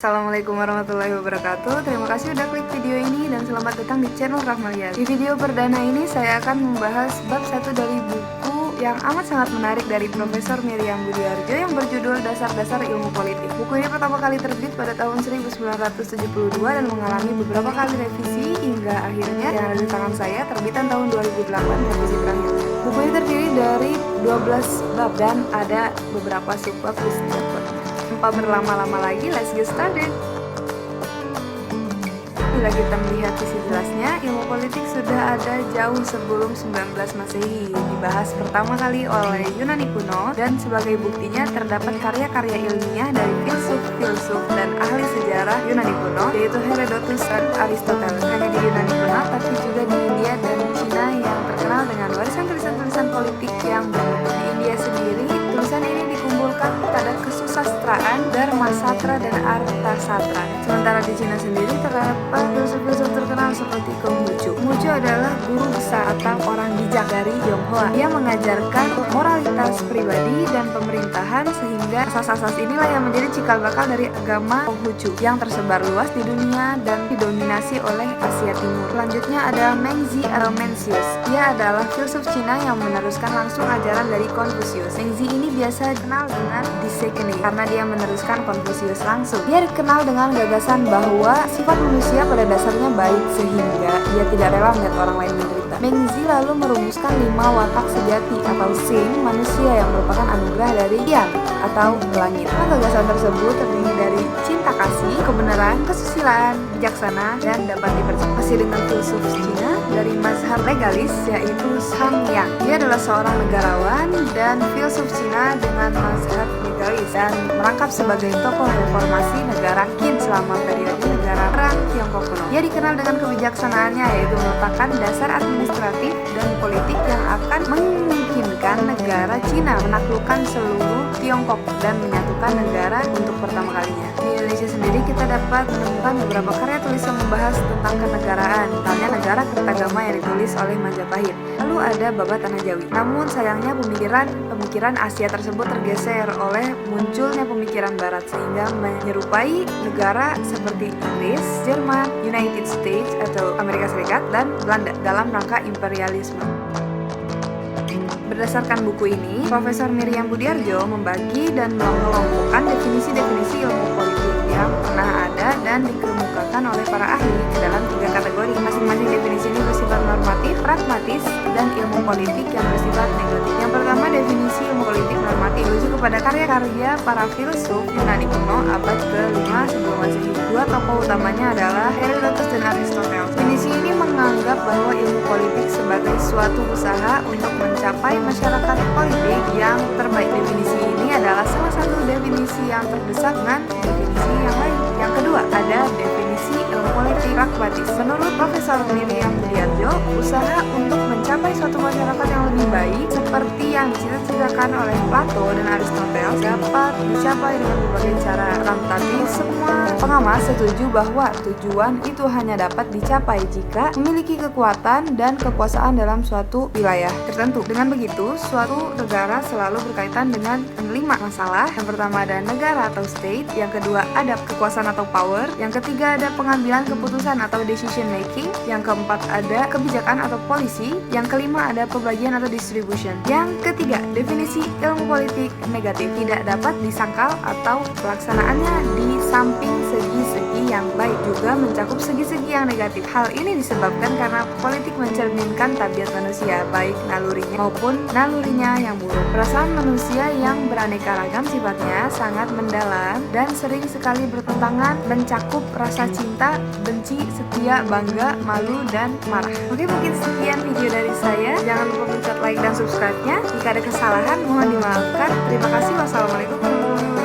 Assalamualaikum warahmatullahi wabarakatuh. Terima kasih udah klik video ini dan selamat datang di channel Rahmaliat. Di video perdana ini saya akan membahas bab 1 dari buku yang amat sangat menarik dari Profesor Miriam Budiarjo yang berjudul Dasar-Dasar Ilmu Politik. Buku ini pertama kali terbit pada tahun 1972 dan mengalami beberapa kali revisi hingga akhirnya yang ada di tangan saya terbitan tahun 2008 revisi terakhir. Buku ini terdiri dari 12 bab dan ada beberapa subbab di setiap babnya. Tanpa berlama-lama lagi, let's get started. Bila kita melihat sisi jelasnya, ilmu politik sudah ada jauh sebelum 19 Masehi. Dibahas pertama kali oleh Yunani kuno dan sebagai buktinya terdapat karya-karya ilmiah dari filsuf dan ahli sejarah Yunani kuno, yaitu Herodotus dan Aristoteles. Hanya di Yunani kuno, tapi juga di India dan Cina yang terkenal dengan warisan tulisan-tulisan politik yang bermutu. Di India sendiri, tulisan ini dikumpulkan pada kesusastraan, Dharmasastra dan Arthasastra. Sementara di Cina sendiri terdapat filsuf-filsuf terkenal seperti Konghucu. Konghucu adalah guru besar atau orang bijak dari Tionghoa. Dia mengajarkan moralitas pribadi dan pemerintahan sehingga asas-asas inilah yang menjadi cikal bakal dari agama Konghucu yang tersebar luas di dunia dan didominasi oleh Asia Timur. Selanjutnya ada Mengzi atau Mencius. Dia adalah filsuf Cina yang meneruskan langsung ajaran dari Konfusius. Mengzi ini biasa dikenal dengan Disekene karena dia meneruskan Konfusius langsung. Dia dikenal dengan gagasan bahwa sifat manusia pada dasarnya baik sehingga dia tidak rela melihat orang lain menderita. Mengzi lalu merumuskan 5 watak sejati atau Sing manusia yang merupakan anugerah dari Yang atau langit. Gagasan tersebut terdiri dari cinta kasih, kebenaran, kesusilaan, bijaksana, dan dapat dipercaya. Masih dengan filsuf Cina dari mazhab legalis yaitu Zhang Yang. Dia adalah seorang negarawan dan filsuf Cina dengan mazhab legalis dan merangkap sebagai tokoh reformasi negara Qin selama periode negara perang Tiongkok kuno. Dia dikenal dengan kebijaksanaannya yaitu meletakkan dasar administratif dan politik yang akan memungkinkan negara Cina menaklukkan seluruh Tiongkok dan menyatukan negara untuk pertama kalinya. Di Indonesia sendiri kita dapat menemukan beberapa karya tulis yang membahas tentang kenegaraan, misalnya Negara Kertagama yang ditulis oleh Majapahit. Lalu ada Babat Tanah Jawi. Namun sayangnya pemikiran Asia tersebut tergeser oleh munculnya pemikiran Barat sehingga menyerupai negara seperti Inggris, Jerman, United States atau Amerika Serikat dan Belanda dalam rangka imperialisme. Berdasarkan buku ini, Profesor Miriam Budiarjo membagi dan mengelompokkan definisi-definisi ilmu politik yang pernah ada dan dikemukakan oleh para ahli ke dalam 3 kategori. Masing-masing definisi ini bersifat normatif, pragmatis, dan ilmu politik yang bersifat negatif. Yang pertama, definisi ilmu politik normatif merujuk kepada karya-karya para filsuf Yunani kuno abad ke-5 sebelum Masehi. 2 tokoh utamanya adalah Herodotus dan Aristoteles. Definisi ini menganggap bahwa ilmu politik sebagai suatu usaha untuk mencapai masyarakat politik yang terbaik. Definisi ini adalah salah satu definisi yang terdesak dengan definisi yang lain. Yang kedua, ada definisi ilmu politik pragmatis. Menurut Profesor Miriam Budiarjo, usaha untuk mencapai suatu masyarakat yang lebih baik seperti yang dicita-citakan oleh Plato dan Aristoteles dapat dicapai dengan berbagai cara. Tapi semua pengamat setuju bahwa tujuan itu hanya dapat dicapai jika memiliki kekuatan dan kekuasaan dalam suatu wilayah tertentu. Dengan begitu, suatu negara selalu berkaitan dengan 5 masalah. Yang pertama ada negara atau state, yang kedua ada kekuasaan atau power, yang ketiga ada pengambilan keputusan atau decision making, yang keempat ada kebijakan atau polisi, yang kelima ada pembagian atau distribution. Yang ketiga, definisi ilmu politik negatif tidak dapat disangkal atau pelaksanaannya di samping segi-segi yang baik juga mencakup segi-segi yang negatif. Hal ini disebabkan karena politik mencerminkan tabiat manusia, baik nalurinya maupun nalurinya yang buruk. Perasaan manusia yang beraneka ragam sifatnya sangat mendalam dan sering sekali bertentangan, mencakup rasa cinta, benci, setia, bangga, malu, dan marah. Oke, mungkin sekian video dari saya. Jangan lupa pencet like dan subscribe-nya. Jika ada kesalahan, mohon dimaafkan. Terima kasih. Wassalamualaikum warahmatullahi wabarakatuh.